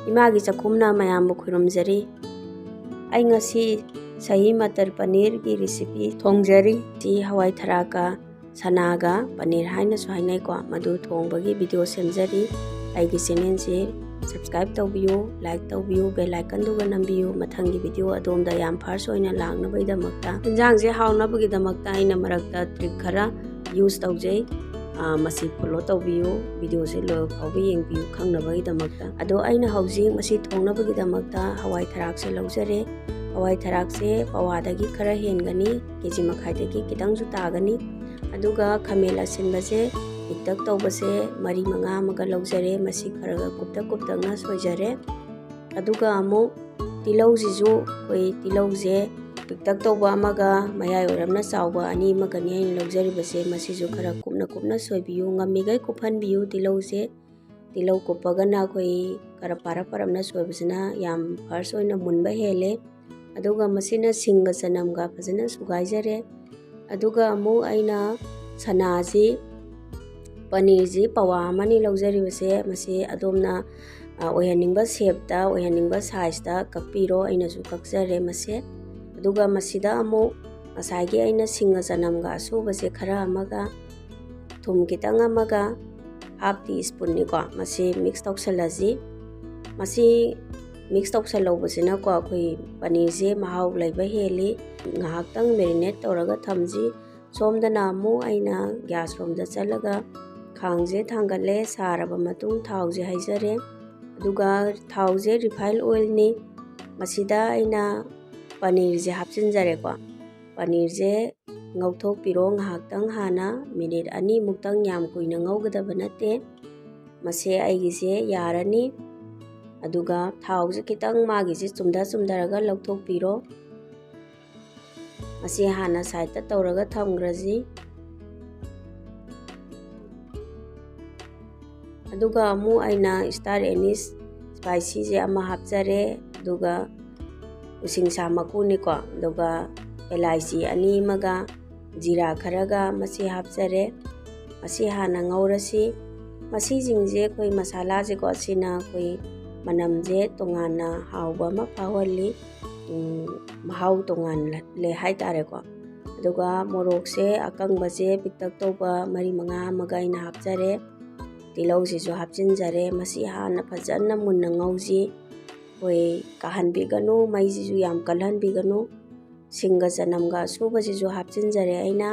Imangi चखुमना मयाम खुरुमजरी आई ngasi sahi matar paneer की recipe थोंगजरी ती हवाई थराका सनागा पनीर हाइना सु हाइनाइ को मदु थोंबगी वीडियो सेमजरी आइगी चैनल से सब्सक्राइब तौबियो लाइक तौबियो बेल आइकन दुगा नंबियो मथंगी वीडियो अदोमदा याम फर्स्ट ओइना लांगनबैदमक्ता इंजांग जे हाउनबगीदमक्ता आइना मरक्ता ट्रिक खरा यूज तौजै मसी फॉलो तौबियो वीडियो से लो फाउबी येंबियो खंगनबगीदमक्ता अदो आइना हौजी मसी थोंगनबगीदमक्ता हवाई थराक से लौजरे हवाई थराक से पवादगी खरा हेनगनी केजी मखाइदगी कितंगजु तागनी अदुगा खमेल असिनबसे पिक्तक तौबसे मरी मंगा मगा लौजरे मसी खरगा कुप्तक कुप्तंगना सोइजरे अदुगा अमु तिलौजिजु कोई तिलौजे पिक्तक तौबा अमगा मयाय ओरमना चावबा अनि मगनि आइन लौजरिबसे मसीजु खरा कुपना कुपना सोइबियु ngamigai कुफनबियु तिलौजे तिलौ कुपगना कोई खरा पारा परमना सोइबसना याम फर्स्ट ओइना मुनबा हेले अदुगा मसीना सिंगा सनमगा फजना सुगाइजरे अदुगा अमु आइना सनाजी पनीर जी पवा अमनि लौजरिबसे मसी अदोमना ओयहनिंगबा शेपता ओयहनिंगबा साइजता कक्पिरो आइनासु कक्जरे मसे अदुगा मसीदा अमु मसाइगी आइना सिंगा सनमगा असुबसे खरा अमगा थुम कितंग अमगा हाफ टी स्पून निको मसी मिक्स तौसलजी मसी मिक्स तौसलौबसिना को अखोई पनीर जे महाव लैबा हेली ngahaktang marinate तौरगा थमजी सोमदना अमु आइना गैस रोमदा चलगा खांगजे थांगले सारबा मतुंग थावजे हाइजरे अदुगा थावजे रिफाइंड ऑयल नि मसीदा आइना पनीर जे हापचिनजरे को पनीर जे ngauthok piro ngahaktang hana minute ani muktang yam kuina ngaugadaba nate mase aigi se yarani aduga thawje kitang magi se chumda chumdaraga lauthok piro mase hana side ta tawraga thamgraji aduga amu aina star anise spicy je ama hapjare aduga using sa makuni ko aduga elaichi ani maga जीरा खरगा मसी हापजरे मसी हाना ngौरसी मसी जिंगजे कोई मसाला जे को सिना कोई मनम जे तोंगाना हाउबा मा फावली महाउ तोंगान ले high तारे को अदुगा मोरोक से अकंग बजे पिक्तक तोबा मरी मंगा मगाइना हापजरे तिलौ से जो हापजिनजरे मसी हाना फजन मुन्ना ngौजी कोई कहन बिगनु मई जिजु याम कलहन बिगनु सिंगा चनमगा सुबजे जो हापचिनजरे आइना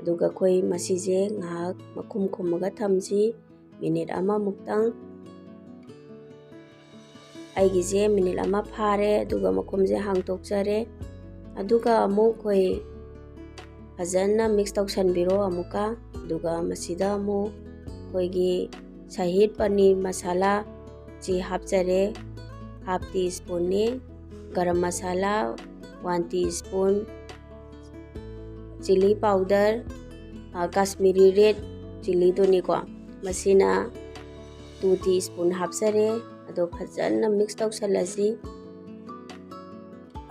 अदुगा कोई मसीजे ngahak मखुम खुमगा थमजी मिनिट अमा मुक्तंग आइगिजे मिनिट अमा फारे अदुगा मखुमजे हांगतोकजरे अदुगा अमु कोई फजना मिक्स तौसनबिरो अमुका अदुगा मसीदा अमु कोईगी शहीद पनीर मसाला जी हापजरे हाफ टी स्पून ने garam masala 1 teaspoon chilli powder Kashmiri red chilli दुनिको मसीना 2 टीस्पून हापसरे अदो फजन मिक्स तौसलजी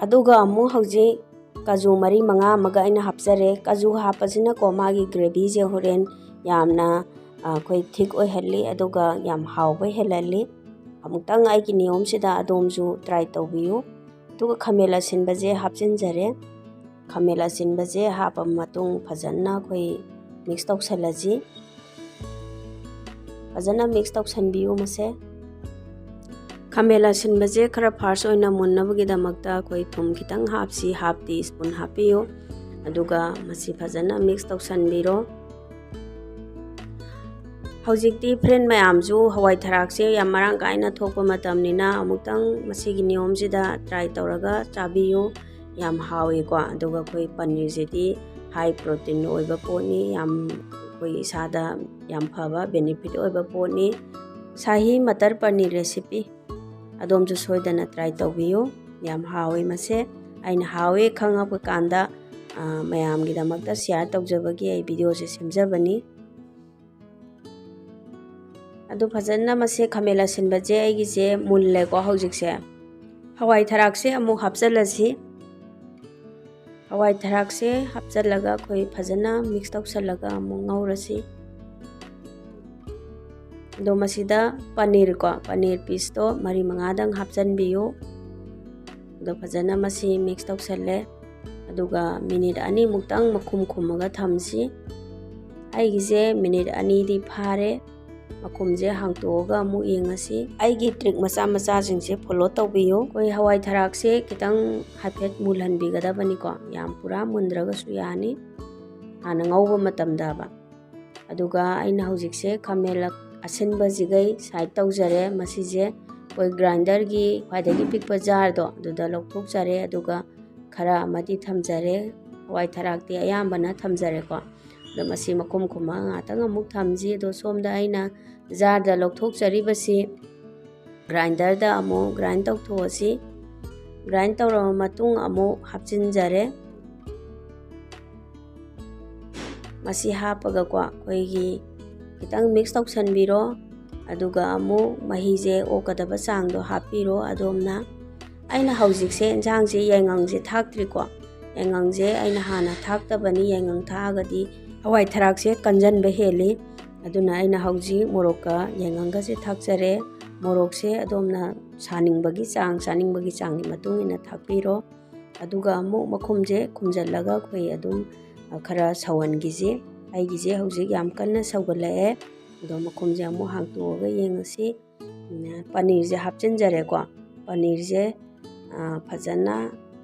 अदुगा अमु हौजी काजू मरी मंगा मगा आइना हापसरे काजू हापसिना को मागी ग्रेवी जे होरेन यामना कोई थिक ओइहल्ली अदुगा याम हाउबा हेलल्ली अमुक्तंग आइगी नियम सिदा अदोमजु ट्राई तौबियो तुगा खमेला सिनबजे हापचिनजरे खमेला सिनबजे हापम मतुंग फजना कोई मिक्स तौसलजी फजना मिक्स तौसनबियो मसे खमेला सिनबजे खरा फार्स्ट ओइना मुन्नबगीदमक्ता कोई थुम खितंग हापसी हाफ टी स्पून हापियो अदुगा मसी फजना मिक्स तौसनबिरो हौजिकती फ्रेंड मयामजु हवाई थराकसे याम मरांग काइना थोकपा मतमनिना अमुक्तंग मसीगी नियम सिदा ट्राई तौरगा चाबियो याम हावे को अदुगा कोई पनीर जेदी हाई प्रोटीन ओइबा पोनी याम कोई इसादा याम फबा बेनिफिट ओइबा पोनी शाही मटर पनीर रेसिपी अदोमजु सोइदना ट्राई तौबियो याम हावे मसे आइना हावे खंगप कांदा मयामगीदमक्ता शेयर तौजबगी आई वीडियो से सेमजबनी अदु फजना मसे खमेला सिनबजे आइगिजे मुल्ले को हौजिकसे हवाई थराकसे अमु हापचलसी हवाई थराकसे हापचलगा कोई फजना मिक्स तौसलगा अमु ngौरसी ꯑꯗꯣ ꯃꯁꯤꯗ ꯄꯅꯤꯔ ꯄꯤꯁꯇꯣ 4-5ꯗꯪ ꯍꯥꯞꯆꯤꯟꯕꯤꯌꯨ꯫ ꯑꯗꯣ ꯐꯖꯅ ꯃꯁꯤ ꯃꯤꯛꯁ ꯇꯧꯁꯜꯂꯦ ꯑꯗꯨꯒ ꯃꯤꯅꯤꯠ 2 ꯃꯈꯨꯝ ꯈꯨꯝꯃꯒ ꯊꯝꯁꯤ꯫ ꯑꯩꯒꯤꯁꯦ ꯃꯤꯅꯤꯠ 2ꯗꯤ ꯐꯥꯔꯦ꯫ ꯃꯈꯨꯝꯁꯦ ꯍꯥꯡꯇꯣꯛꯑꯒ ꯑꯃꯨꯛ ꯌꯦꯡꯉꯁꯤ꯫ ꯑꯩꯒꯤ ꯇ꯭ꯔꯤꯛ ꯃꯆꯥꯁꯤꯡꯁꯦ ꯐꯣꯂꯣ ꯇꯧꯕꯤꯌꯨ꯫ ꯑꯩꯈꯣꯏ ꯍꯋꯥꯏ ꯊꯔꯥꯛꯁꯦ ꯈꯤꯇꯪ ꯍꯥꯏꯐꯦꯠ ꯃꯨꯜꯍꯟꯕꯤꯒꯗꯕꯅꯤꯀꯣ, ꯌꯥꯝ ꯄꯨꯔꯥ ꯃꯨꯟꯗ꯭ꯔꯒꯁꯨ ꯌꯥꯅꯤ ꯍꯥꯟꯅ ꯉꯧꯕ ꯃꯇꯝꯗꯕ꯫ ꯑꯗꯨꯒ ꯑꯩꯅ ꯍꯧꯖꯤꯛꯁꯦ ꯈꯥꯃꯦꯟ ꯑꯁꯤꯟꯕꯁꯤꯒꯩ ꯁꯥꯏꯠ ꯇꯧꯖꯔꯦ꯫ ꯃꯁꯤꯁꯦ ꯑꯩꯈꯣꯏ ꯒ꯭ꯔꯥꯏꯟꯗꯔꯒꯤ ꯈ꯭ꯋꯥꯏꯗꯒꯤ ꯄꯤꯛꯄ ꯖꯥꯔꯗꯣ ꯑꯗꯨꯗ ꯂꯧꯊꯣꯛꯆꯔꯦ ꯑꯗꯨꯒ ꯈꯔ ꯑꯃꯗꯤ ꯊꯝꯖꯔꯦ꯫ ꯍꯋꯥꯏ ꯊꯔꯥꯛꯇꯤ ꯑꯌꯥꯝꯕꯅ ꯊꯝꯖꯔꯦꯀꯣ꯫ ꯑꯗꯣ ꯃꯁꯤ ꯃꯈꯨꯝ ꯈꯨꯝꯃꯒ ꯉꯥꯛꯇꯪ ꯑꯃꯨꯛ ꯊꯝꯁꯤ꯫ ꯑꯗꯣ ꯁꯣꯝꯗ ꯑꯩꯅ ꯖꯥꯔꯗ ꯂꯧꯊꯣꯛꯆꯔꯤꯕꯁꯤ ꯒ꯭ꯔꯥꯏꯟꯗꯔꯗ ꯑꯃꯨꯛ ꯒ꯭ꯔꯥꯏꯟ ꯇꯧꯊꯣꯛꯑꯁꯤ꯫ ꯒ꯭ꯔꯥꯏꯟ ꯇꯧꯔꯕ ꯃꯇꯨꯡ ꯑꯃꯨꯛ ꯍꯥꯞꯆꯤꯟꯖꯔꯦ꯫ ꯃꯁꯤ ꯍꯥꯞꯄꯒꯀꯣ ꯑꯩꯈꯣꯏꯒꯤ ꯈꯤꯇꯪ ꯃꯤꯛꯁ ꯇꯧꯁꯟꯕꯤꯔꯣ ꯑꯗꯨꯒ ꯑꯃꯨꯛ ꯃꯍꯤꯁꯦ ꯑꯣꯛꯀꯗꯕ ꯆꯥꯡꯗꯣ ꯍꯥꯞꯄꯤꯔꯣ ꯑꯗꯣꯝꯅ꯫ ꯑꯩꯅ ꯍꯧꯖꯤꯛꯁꯦ ꯏꯟꯁꯥꯡꯁꯦ ꯌꯥꯏꯉꯪꯁꯦ ꯊꯥꯛꯇ꯭ꯔꯤꯀꯣ꯫ ꯌꯥꯏꯉꯪꯁꯦ ꯑꯩꯅ ꯍꯥꯟꯅ ꯊꯥꯛꯇꯕꯅꯤ, ꯌꯥꯏꯉꯪ ꯊꯥꯛꯑꯒꯗꯤ ꯍꯋꯥꯏ ꯊꯔꯥꯛꯁꯦ ꯀꯟꯖꯟꯕ ꯍꯦꯜꯂꯤ꯫ ꯑꯗꯨꯅ ꯑꯩꯅ ꯍꯧꯖꯤꯛ ꯃꯣꯔꯣꯛꯀ ꯌꯥꯏꯉꯪꯒꯁꯦ ꯊꯥꯛꯆꯔꯦ꯫ ꯃꯣꯔꯣꯛꯁꯦ ꯑꯗꯣꯝꯅ ꯁꯥꯅꯤꯡꯕꯒꯤ ꯆꯥꯡ, ꯆꯥꯅꯤꯡꯕꯒꯤ ꯆꯥꯡꯒꯤ ꯃꯇꯨꯡ ꯏꯟꯅ ꯊꯥꯛꯄꯤꯔꯣ꯫ ꯑꯗꯨꯒ ꯑꯃꯨꯛ ꯃꯈꯨꯝꯁꯦ ꯈꯨꯝꯖꯤꯜꯂꯒ ꯑꯩꯈꯣই ꯑꯗꯨꯝ ꯈꯔ ꯁꯧꯍꯟꯈꯤꯁꯤ꯫ ꯑꯩꯒꯤꯁꯦ ꯍꯧꯖꯤꯛ ꯌꯥꯝ ꯀꯟꯅ ꯁꯧꯒꯠꯂꯛꯑꯦ꯫ ꯑꯗꯣ ꯃꯈꯨꯝꯁꯦ ꯑꯃꯨꯛ ꯍꯥꯡꯇꯣꯛꯑꯒ ꯌꯦꯡꯉꯁꯤ꯫ ꯄꯅꯤꯔꯁꯦ ꯍꯥꯞꯆꯤꯟꯖꯔꯦꯀꯣ꯫ ꯄꯅꯤꯔꯁꯦ ꯐꯖꯅ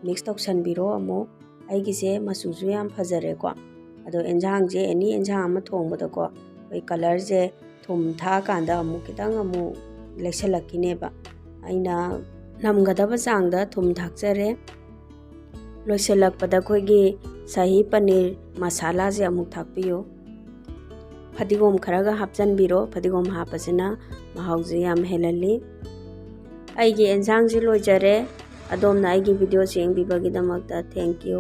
ꯃꯤꯛꯁ ꯇꯧꯁꯟꯕꯤꯔꯣ ꯑꯃꯨꯛ꯫ ꯑꯩꯒꯤꯁꯦ ꯃꯆꯨꯁꯨ ꯌꯥꯝ ꯐꯖꯔꯦꯀꯣ꯫ ꯑꯗꯣ ꯑꯦꯟꯁꯥꯡꯁꯦ ꯑꯦꯅꯤ ꯑꯦꯟꯁꯥꯡ ꯑꯃ ꯊꯣꯡꯕꯗꯀꯣ ꯑꯩꯈꯣꯏ ꯀꯂꯔꯁꯦ ꯊꯨꯝ ꯊꯥꯛꯑꯀꯥꯟꯗ ꯑꯃꯨꯛ ꯈꯤꯇꯪ ꯑꯃꯨꯛ ꯂꯩꯁꯜꯂꯛꯈꯤꯅꯦꯕ꯫ ꯑꯩꯅ ꯅꯝꯒꯗꯕ ꯆꯥꯡꯗ ꯊꯨꯝ ꯊꯥꯛꯆꯔꯦ꯫ ꯂꯣꯏꯁꯤꯜꯂꯛꯄꯗ ꯑꯩꯈꯣꯏꯒꯤ ꯁꯥꯍꯤ ꯄꯅꯤꯔ ꯃꯁꯥꯂꯥꯁꯦ ꯑꯃꯨꯛ ꯊꯥꯛꯄꯤꯌꯨ꯫ ꯐꯗꯤꯒꯣꯝ ꯈꯔꯒ ꯍꯥꯞꯆꯤꯟꯕꯤꯔꯣ꯫ ꯐꯗꯤꯒꯣꯝ ꯍꯥꯞꯄꯁꯤꯅ ꯃꯍꯥꯎꯁꯦ ꯌꯥꯝ ꯍꯦꯜꯍꯜꯂꯤ꯫ ꯑꯩꯒꯤ ꯑꯦꯟꯁꯥꯡꯁꯦ ꯂꯣꯏꯖꯔꯦ꯫ ꯑꯗꯣꯝꯅ ꯑꯩꯒꯤ ꯚꯤꯗꯤꯑꯣꯁꯦ ꯌꯦꯡꯕꯤꯕꯒꯤꯗꯃꯛꯇ ꯊꯦꯡꯛ ꯌꯨ꯫